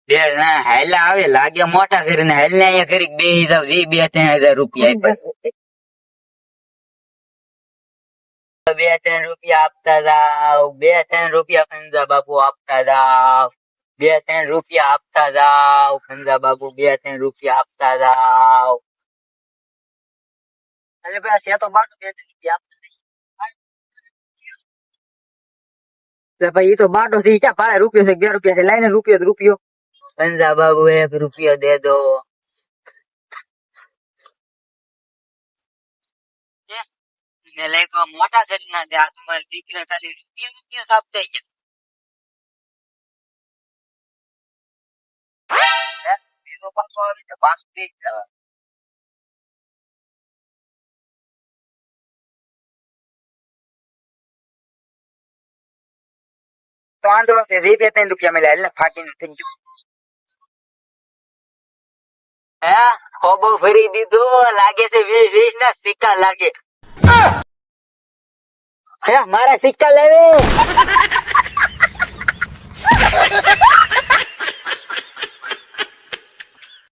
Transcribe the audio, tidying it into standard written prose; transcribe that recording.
બે ના હાયલા આવે લાગે મોટા કરીને હાલ ને અહીંયા કરી બેસી જાવ જે 2-3 હજાર રૂપિયા આપ્યા 2-3 રૂપિયા આપતા જાવ 2-3 રૂપિયા ખંજા બાપુ આપતા જાવ 2-3 રૂપિયા આપતા જાવ ખંજા બાપુ 2-3 રૂપિયા આપતા જાવ અરે ભાઈ છે તો બાટો 2-3 રૂપિયા આપતા ભાઈ એ તો બાટો છે ક્યાં ભાડે રૂપિયો છે 2 રૂપિયા છે લાઈને રૂપિયો જ રૂપિયો ખંજા બાબુ 1 રૂપિયો દે દો ને લઈ તો મોટા ઘરના છે આ તમારી દીકરા ખાલી રૂપિયો સાફ થઈ ગયા પાછો આવી તો પાછું દઈ જવા તો આંધળો છે 2-3 રૂપિયા મળ્યા એટલે ફાટીને થઈ ગયું હે ખોબો ફરી દીધો લાગે છે 20 ના સિક્કા લાગે હે મારા સિક્કા લેવે